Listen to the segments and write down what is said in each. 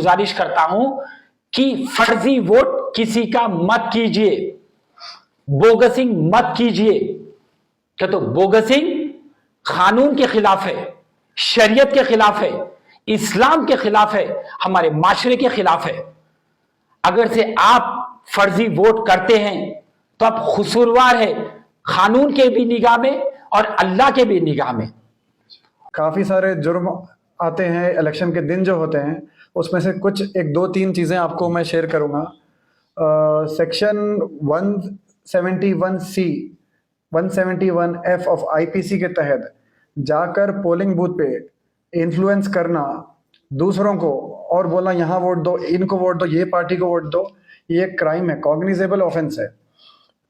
गुजारिश करता हूं कि फर्जी वोट किसी का मत कीजिए, बोगसिंग मत कीजिए। क्या तो बोगसिंग कानून के खिलाफ है, शरीयत के खिलाफ है, इस्लाम के खिलाफ है, हमारे माशरे के खिलाफ है। अगर से आप फर्जी वोट करते हैं तो आप खुसूरवार है, कानून के भी निगाह में और अल्लाह के भी निगाह में। काफ़ी सारे जुर्म आते हैं इलेक्शन के दिन जो होते हैं, उसमें से कुछ एक दो तीन चीज़ें आपको मैं शेयर करूंगा। Section 171C 171F of IPC के तहत जाकर पोलिंग बूथ पे इन्फ्लुएंस करना दूसरों को और बोलना यहाँ वोट दो, इनको वोट दो, ये पार्टी को वोट दो, ये क्राइम है, कॉग्निजेबल ऑफेंस है।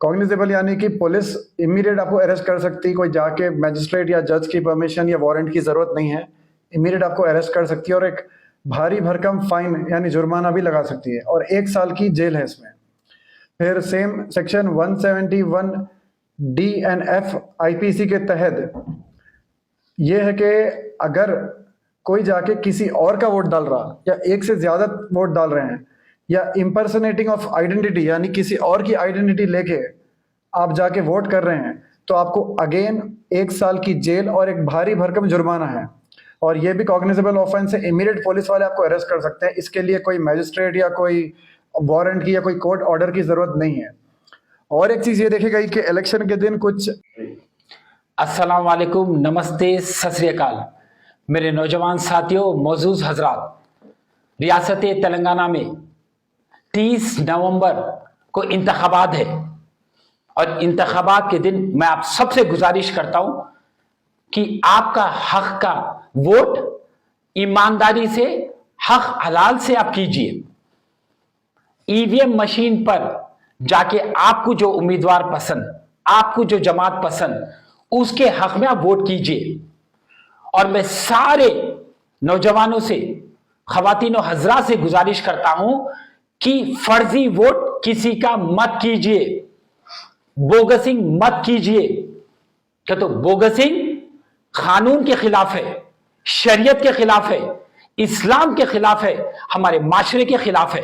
कॉग्निजेबल यानी कि पुलिस इमीडिएट आपको अरेस्ट कर सकती है, कोई जाके मैजिस्ट्रेट या जज की परमिशन या वारंट की ज़रूरत नहीं है, इमीडिएट आपको अरेस्ट कर सकती है और एक भारी भरकम फाइन यानी जुर्माना भी लगा सकती है और 1 साल की जेल है इसमें। फिर same section 171D and F IPC के तहत ये है कि अगर कोई जाके किसी और का वोट डाल रहा या एक से ज़्यादा वोट डाल रहे हैं या इम्पर्सनेटिंग ऑफ आइडेंटिटी यानी किसी और की आइडेंटिटी लेके आप जाके वोट कर रहे हैं तो आपको अगेन 1 साल की जेल और एक भारी भरकम जुर्माना है और ये भी कॉग्निजेबल ऑफेंस है। इमीडिएट पुलिस वाले आपको अरेस्ट कर सकते हैं, इसके लिए कोई मैजिस्ट्रेट या कोई वारंट की या कोई कोर्ट ऑर्डर की ज़रूरत नहीं है। और एक चीज़ ये देखी गई कि इलेक्शन के दिन कुछ अस्सलाम वालेकुम, नमस्ते, सत श्री अकाल मेरे नौजवान साथियों, मौजूद हजरात। रियासत तेलंगाना में 30 नवंबर को इंतखाबात है और इंतखाबात के दिन मैं आप सबसे गुजारिश करता हूं कि आपका हक का वोट ईमानदारी से, हक हलाल से आप कीजिए। ईवीएम मशीन पर जाके आपको जो उम्मीदवार पसंद, आपको जो जमात पसंद, उसके हक में आप वोट कीजिए। और मैं सारे नौजवानों से, खवातीन और हजरात से गुजारिश करता हूं कि फर्जी वोट किसी का मत कीजिए, बोगसिंग मत कीजिए। क्या तो बोगसिंग कानून के खिलाफ है, शरीयत के खिलाफ है, इस्लाम के खिलाफ है, हमारे माशरे के खिलाफ है।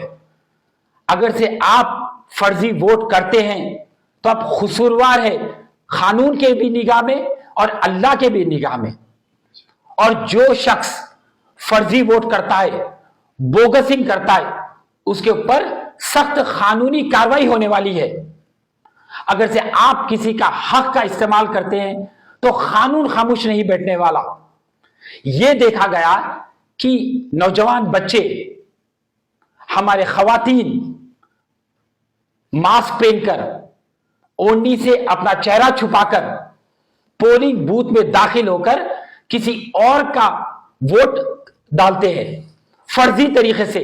अगर से आप फर्जी वोट करते हैं तो आप खुसूरवार है, कानून के भी निगाह में और अल्लाह के भी निगाह में। और जो शख्स फर्जी वोट करता है, बोगसिंग करता है, उसके ऊपर सख्त कानूनी कार्रवाई होने वाली है। अगर से आप किसी का हक का इस्तेमाल करते हैं तो कानून खामोश नहीं बैठने वाला। यह देखा गया कि नौजवान बच्चे, हमारे खवातीन मास्क पहनकर, ओढ़नी से अपना चेहरा छुपाकर पोलिंग बूथ में दाखिल होकर किसी और का वोट डालते हैं, फर्जी तरीके से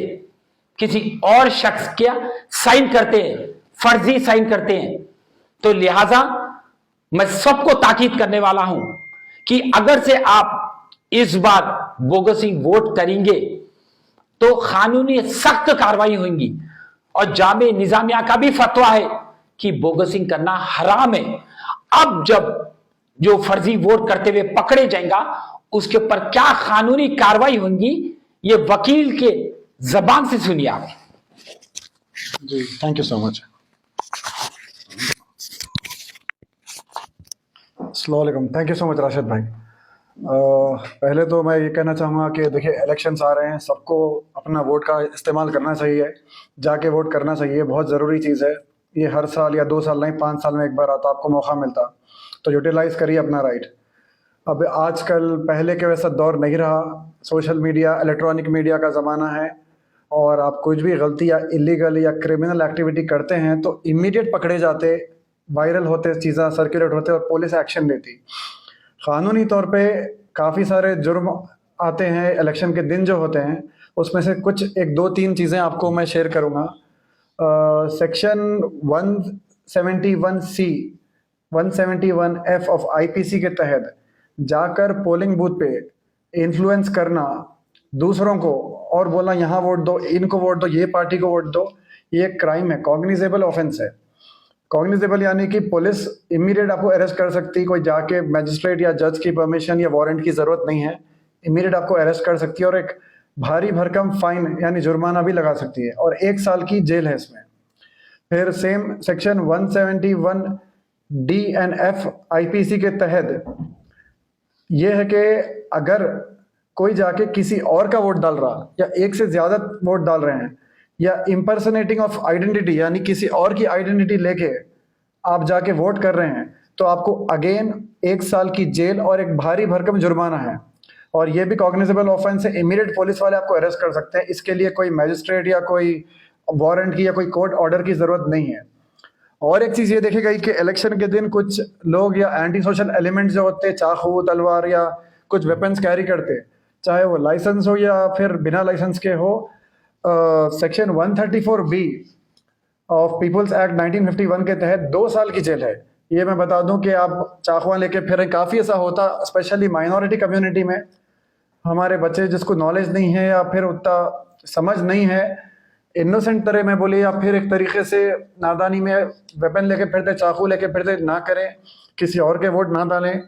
किसी और शख्स का साइन करते हैं, फर्जी साइन करते हैं। तो लिहाजा मैं सबको ताकीद करने वाला हूं कि अगर से आप इस बार बोगसिंग वोट करेंगे तो कानूनी सख्त कार्रवाई होगी। और जामे निजामिया का भी फतवा है कि बोगसिंग करना हराम है। अब जब जो फर्जी वोट करते हुए पकड़े जाएगा उसके ऊपर क्या कानूनी कार्रवाई होगी, ये वकील के जबान से सुनिए आप। जी, थैंक यू सो मच। अस्सलाम वालेकुम, thank you so much Rashid भाई। पहले तो मैं ये कहना चाहूँगा कि देखिए इलेक्शंस आ रहे हैं, सबको अपना वोट का इस्तेमाल करना चाहिए, जाके वोट करना चाहिए, बहुत ज़रूरी चीज़ है। ये हर साल या 2 साल नहीं, 5 साल में एक बार आता, आपको मौका मिलता, तो यूटिलाइज़ करिए अपना राइट। अब आजकल पहले के वैसा दौर नहीं रहा, सोशल मीडिया, इलेक्ट्रॉनिक मीडिया का ज़माना है और आप कुछ भी गलती या इलीगल या क्रिमिनल एक्टिविटी करते हैं तो इमीडिएट पकड़े जाते, वायरल होते, चीज़ें सर्कुलेट होते और पुलिस एक्शन लेती। कानूनी तौर पे काफ़ी सारे जुर्म आते हैं इलेक्शन के दिन जो होते हैं, उसमें से कुछ एक दो तीन चीज़ें आपको मैं शेयर करूँगा। Section 171C 171F of IPC के तहत जाकर पोलिंग बूथ पे इन्फ्लुएंस करना दूसरों को और बोलना यहाँ वोट दो, इनको वोट दो, ये पार्टी को वोट दो, ये क्राइम है, कॉग्निजेबल ऑफेंस है। कॉग्निजेबल यानी कि पुलिस इमीडिएट आपको अरेस्ट कर सकती है, कोई जाके मैजिस्ट्रेट या जज की परमिशन या वारंट की ज़रूरत नहीं है, इमीडिएट आपको अरेस्ट कर सकती है और एक भारी भरकम फाइन यानी जुर्माना भी लगा सकती है और 1 साल की जेल है इसमें। फिर same section 171 D and F IPC के तहत ये है कि अगर कोई जाके किसी और का वोट डाल रहा या एक से ज्यादा वोट डाल रहे हैं या इम्पर्सनेटिंग ऑफ आइडेंटिटी यानी किसी और की आइडेंटिटी लेके आप जाके वोट कर रहे हैं तो आपको अगेन 1 साल की जेल और एक भारी भरकम जुर्माना है। और ये भी कॉग्निजेबल ऑफेंस है, इमीडिएट पुलिस वाले आपको अरेस्ट कर सकते हैं। इसके लिए कोई मैजिस्ट्रेट या कोई वारंट की या कोई कोर्ट ऑर्डर की जरूरत नहीं है। और एक चीज ये देखी गई कि इलेक्शन के दिन कुछ लोग या एंटी सोशल एलिमेंट्स जो होते हैं चाकू तलवार या कुछ वेपन्स कैरी करते, चाहे वो लाइसेंस हो या फिर बिना लाइसेंस के हो। Section 134B of peoples act 1951 के तहत 2 साल की जेल है। ये मैं बता दूं कि आप चाकुआ लेके फिर काफ़ी ऐसा होता, स्पेशली माइनॉरिटी कम्युनिटी में हमारे बच्चे जिसको नॉलेज नहीं है या फिर उतना समझ नहीं है, इनोसेंट तरह में बोले या फिर एक तरीके से नादानी में वेपन लेके फिरते, चाकू लेके फिरते, ना करें, किसी और के वोट ना डालें।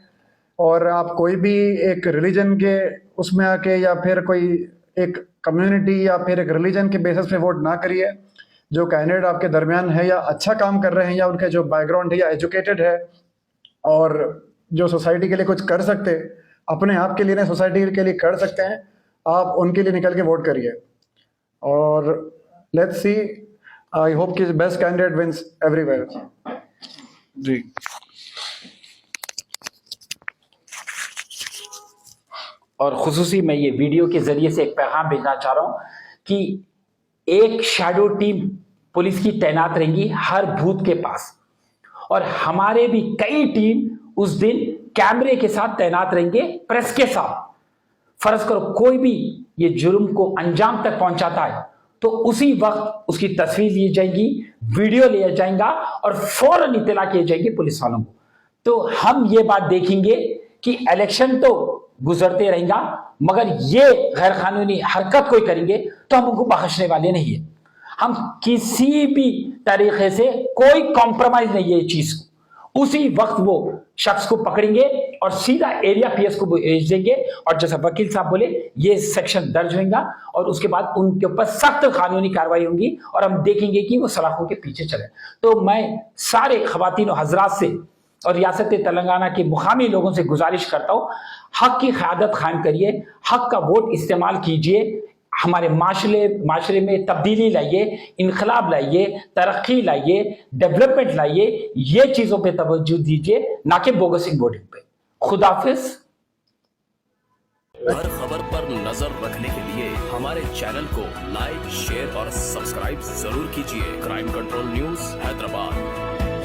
और आप कोई भी एक रिलीजन के उसमें आके या फिर कोई एक कम्युनिटी या फिर एक रिलीजन के बेसिस पे वोट ना करिए। जो कैंडिडेट आपके दरमियान है या अच्छा काम कर रहे हैं या उनके जो बैकग्राउंड है या एजुकेटेड है और जो सोसाइटी के लिए कुछ कर सकते, अपने आप के लिए नहीं सोसाइटी के लिए कर सकते हैं, आप उनके लिए निकल के वोट करिए। और लेट्स सी, आई होप कि बेस्ट कैंडिडेट विंस एवरीवेयर। जी और खुसूसी मैं ये वीडियो के जरिए से एक पैगाम भेजना चाह रहा हूं कि एक शैडो टीम पुलिस की तैनात रहेंगी हर बूथ के पास, और हमारे भी कई टीम उस दिन कैमरे के साथ तैनात रहेंगे, प्रेस के साथ। फर्ज करो कोई भी ये जुर्म को अंजाम तक पहुंचाता है तो उसी वक्त उसकी तस्वीर ली जाएगी, वीडियो लिया जाएगा और फौरन इत्तला किए जाएगी पुलिस वालों को। तो हम ये बात देखेंगे कि इलेक्शन तो गुजरते रहेगा, मगर ये गैर कानूनी हरकत कोई करेंगे तो हम उनको बख्शने वाले नहीं है। हम किसी भी तरीके से कोई कॉम्प्रोमाइज नहीं है। ये चीज उसी वक्त वो शख्स को पकड़ेंगे और सीधा एरिया पीएस को भेज देंगे, और जैसा वकील साहब बोले ये सेक्शन दर्ज होगा और उसके बाद उनके ऊपर सख्त कानूनी कार्रवाई होगी और हम देखेंगे कि वो सलाखों के पीछे चले। तो मैं सारे खवातीन और हजरात से और रियासत तेलंगाना के मुकामी लोगों से गुजारिश करता हूं, हक की क़यादत कायम करिए, हक का वोट इस्तेमाल कीजिए, हमारे माशरे में तब्दीली लाइए, इनकलाब लाइए, तरक्की लाइए, डेवलपमेंट लाइए। ये चीजों पे तवज्जो दीजिए, ना कि बोगसिंग वोटिंग पे। खुदाफिज। हर खबर पर नजर रखने के लिए हमारे चैनल को लाइक, शेयर और सब्सक्राइब जरूर कीजिए। Crime control news Hyderabad.